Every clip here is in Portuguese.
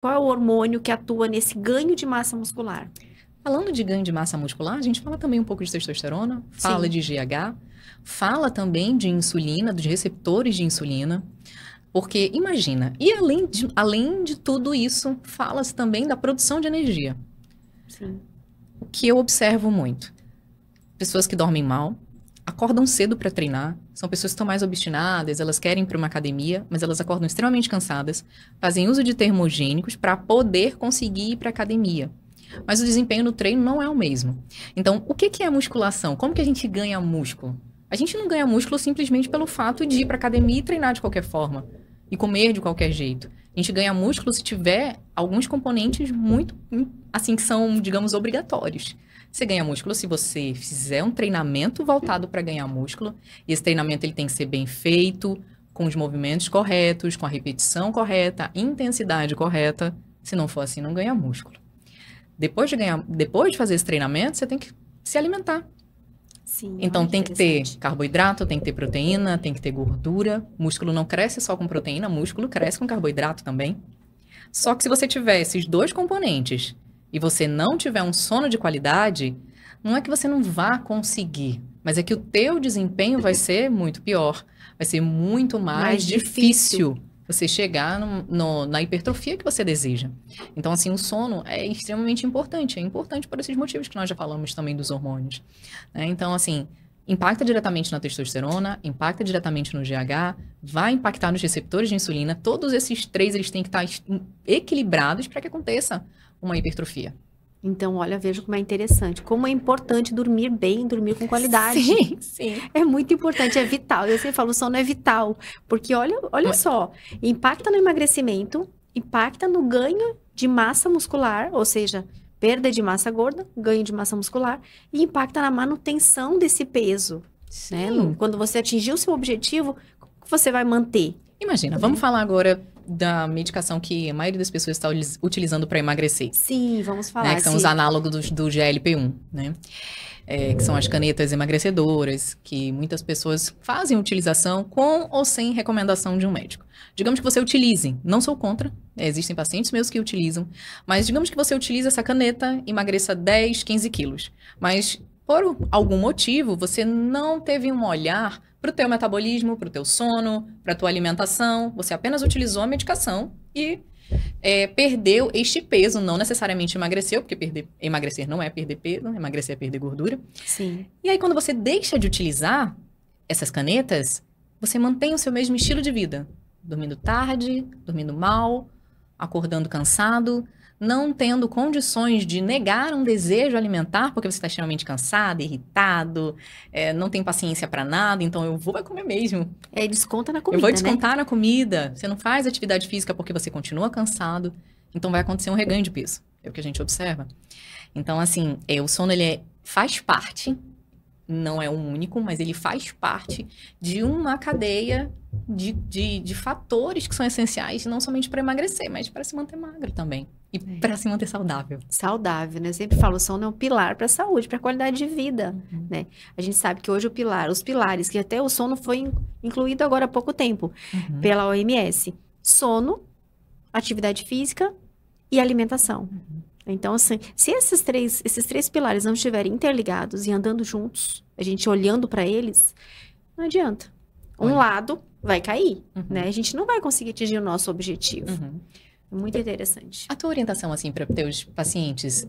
Qual é o hormônio que atua nesse ganho de massa muscular? Falando de ganho de massa muscular, a gente fala também um pouco de testosterona, fala Sim. de GH, fala também de insulina, dos receptores de insulina. Porque, imagina, e além de tudo isso, fala-se também da produção de energia. Sim. O que eu observo muito? Pessoas que dormem mal, acordam cedo para treinar, são pessoas que estão mais obstinadas, elas querem ir para uma academia, mas elas acordam extremamente cansadas, fazem uso de termogênicos para poder conseguir ir para academia. Mas o desempenho no treino não é o mesmo. Então, o que é musculação? Como que a gente ganha músculo? A gente não ganha músculo simplesmente pelo fato de ir para academia e treinar de qualquer forma. E comer de qualquer jeito. A gente ganha músculo se tiver alguns componentes muito, assim, que são, digamos, obrigatórios. Você ganha músculo se você fizer um treinamento voltado para ganhar músculo. E esse treinamento ele tem que ser bem feito, com os movimentos corretos, com a repetição correta, a intensidade correta. Se não for assim, não ganha músculo. Depois de fazer esse treinamento, você tem que se alimentar. Sim, Então, tem que ter interessante. carboidrato, tem que ter proteína, tem que ter gordura. Músculo não cresce só com proteína, músculo cresce com carboidrato também. Só que se você tiver esses dois componentes e você não tiver um sono de qualidade, não é que você não vá conseguir, mas é que o teu desempenho vai ser muito pior. Vai ser muito mais difícil você chegar na hipertrofia que você deseja. Então, assim, o sono é extremamente importante. É importante por esses motivos que nós já falamos também dos hormônios, né? Então, assim, impacta diretamente na testosterona, impacta diretamente no GH, vai impactar nos receptores de insulina. Todos esses três, eles têm que estar equilibrados para que aconteça uma hipertrofia. Então, olha, veja como é interessante. Como é importante dormir bem, dormir com qualidade. Sim, sim. É muito importante, é vital. Eu sempre falo, o sono é vital. Porque olha só, impacta no emagrecimento, impacta no ganho de massa muscular, ou seja, perda de massa gorda, ganho de massa muscular, e impacta na manutenção desse peso, né? Sim. Quando você atingir o seu objetivo, você vai manter. Imagina, vamos falar agora da medicação que a maioria das pessoas está utilizando para emagrecer, Sim, vamos né? falar. Que são os análogos do GLP-1, né? Que são as canetas emagrecedoras, que muitas pessoas fazem utilização com ou sem recomendação de um médico. Digamos que você utilize, não sou contra, existem pacientes meus que utilizam, mas digamos que você utiliza essa caneta, emagreça 10, 15 quilos, mas por algum motivo você não teve um olhar para o teu metabolismo, para o teu sono, para a tua alimentação, você apenas utilizou a medicação e perdeu este peso, não necessariamente emagreceu, porque emagrecer não é perder peso, emagrecer é perder gordura. Sim. E aí, quando você deixa de utilizar essas canetas, você mantém o seu mesmo estilo de vida. Dormindo tarde, dormindo mal, acordando cansado, não tendo condições de negar um desejo alimentar, porque você está extremamente cansado, irritado, não tem paciência para nada, então eu vou comer mesmo. Desconta na Eu comida, vou né? descontar na comida. Você não faz atividade física porque você continua cansado. Então, vai acontecer um reganho de peso. É o que a gente observa. Então, assim, o sono, ele faz parte, não é o único, mas ele faz parte de uma cadeia de fatores que são essenciais, não somente para emagrecer, mas para se manter magro também. E para se manter saudável. Saudável, né? Eu sempre falo, o sono é um pilar para a saúde, para a qualidade de vida, né? A gente sabe que hoje os pilares, que até o sono foi incluído agora há pouco tempo pela OMS. Sono, atividade física e alimentação. Então, assim, se esses três pilares não estiverem interligados e andando juntos, a gente olhando para eles, não adianta. Um lado vai cair, né? A gente não vai conseguir atingir o nosso objetivo. Muito interessante. A tua orientação, assim, para teus pacientes,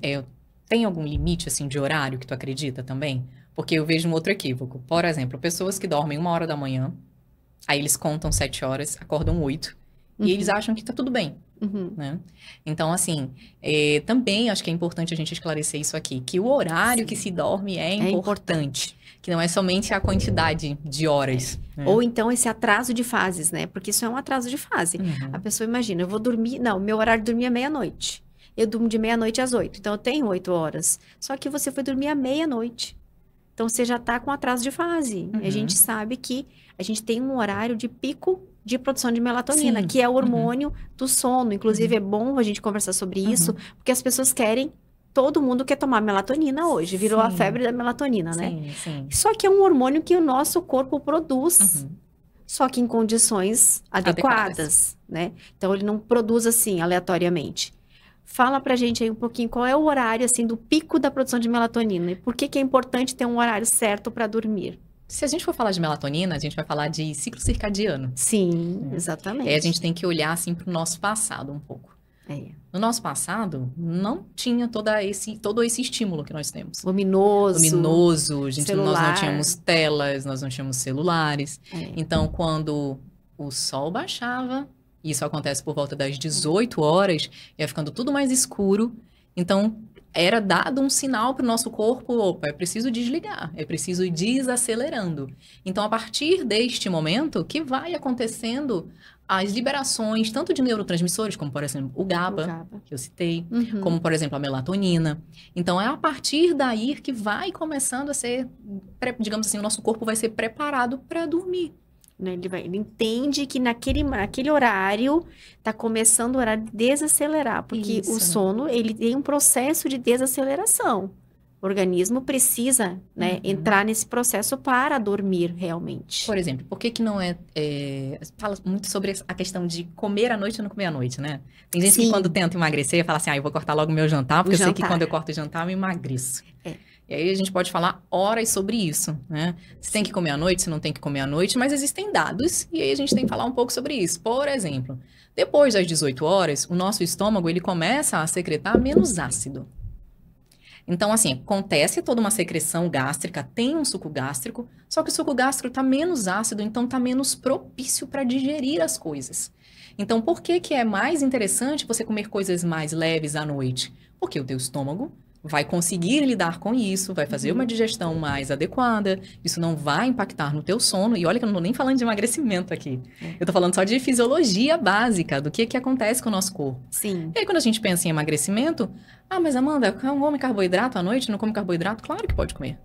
tem algum limite, assim, de horário que tu acredita também? Porque eu vejo um outro equívoco. Por exemplo, pessoas que dormem 1h da manhã, aí eles contam 7 horas, acordam 8, e eles acham que tá tudo bem. Né? Então, assim, também acho que é importante a gente esclarecer isso aqui, que o horário que se dorme é importante, que não é somente a quantidade de horas. Né? Ou então esse atraso de fases, né? Porque isso é um atraso de fase. A pessoa imagina, eu vou dormir, não, meu horário de dormir é meia-noite. Eu durmo de meia-noite às 8, então eu tenho 8 horas. Só que você foi dormir à meia-noite. Então você já tá com atraso de fase. E a gente sabe que a gente tem um horário de pico de produção de melatonina, que é o hormônio do sono. Inclusive, é bom a gente conversar sobre isso, porque as pessoas querem, todo mundo quer tomar melatonina hoje. Virou a febre da melatonina, né? Sim. Só que é um hormônio que o nosso corpo produz só que em condições adequadas, né? Então, ele não produz assim, aleatoriamente. Fala pra gente aí um pouquinho qual é o horário, assim, do pico da produção de melatonina e por que que é importante ter um horário certo para dormir. Se a gente for falar de melatonina, a gente vai falar de ciclo circadiano. Sim, Né? exatamente. Aí a gente tem que olhar, assim, para o nosso passado um pouco. No nosso passado, não tinha todo esse estímulo que nós temos. Luminoso, nós não tínhamos telas, nós não tínhamos celulares. Então, quando o sol baixava, isso acontece por volta das 18 horas, ia ficando tudo mais escuro. Então, era dado um sinal para o nosso corpo, opa, é preciso desligar, é preciso ir desacelerando. Então, a partir deste momento, que vai acontecendo as liberações, tanto de neurotransmissores, como, por exemplo, o GABA, que eu citei, como, por exemplo, a melatonina. Então, é a partir daí que vai começando a ser, digamos assim, o nosso corpo vai ser preparado para dormir. Ele entende que naquele horário está começando o horário de desacelerar, porque o sono, ele tem um processo de desaceleração. O organismo precisa, né, entrar nesse processo para dormir realmente. Por exemplo, por que não fala muito sobre a questão de comer à noite ou não comer à noite, né? Tem gente que quando tenta emagrecer, fala assim, eu vou cortar logo o meu jantar, porque eu sei que quando eu corto o jantar, eu emagreço. E aí a gente pode falar horas sobre isso, né? Se tem que comer à noite, se não tem que comer à noite, mas existem dados, e aí a gente tem que falar um pouco sobre isso. Por exemplo, depois das 18 horas, o nosso estômago, ele começa a secretar menos ácido. Então, assim, acontece toda uma secreção gástrica, tem um suco gástrico, só que o suco gástrico está menos ácido, então está menos propício para digerir as coisas. Então, por que é mais interessante você comer coisas mais leves à noite? Porque o teu estômago vai conseguir lidar com isso, vai fazer uma digestão mais adequada, isso não vai impactar no teu sono, e olha que eu não tô nem falando de emagrecimento aqui, eu tô falando só de fisiologia básica, do que acontece com o nosso corpo. Sim. E aí quando a gente pensa em emagrecimento, mas Amanda, não come carboidrato à noite, não come carboidrato? Claro que pode comer.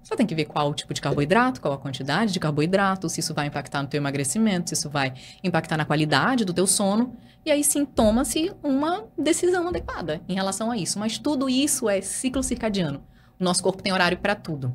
Só tem que ver qual o tipo de carboidrato, qual a quantidade de carboidrato, se isso vai impactar no teu emagrecimento, se isso vai impactar na qualidade do teu sono. E aí sim toma-se uma decisão adequada em relação a isso. Mas tudo isso é ciclo circadiano. O nosso corpo tem horário para tudo.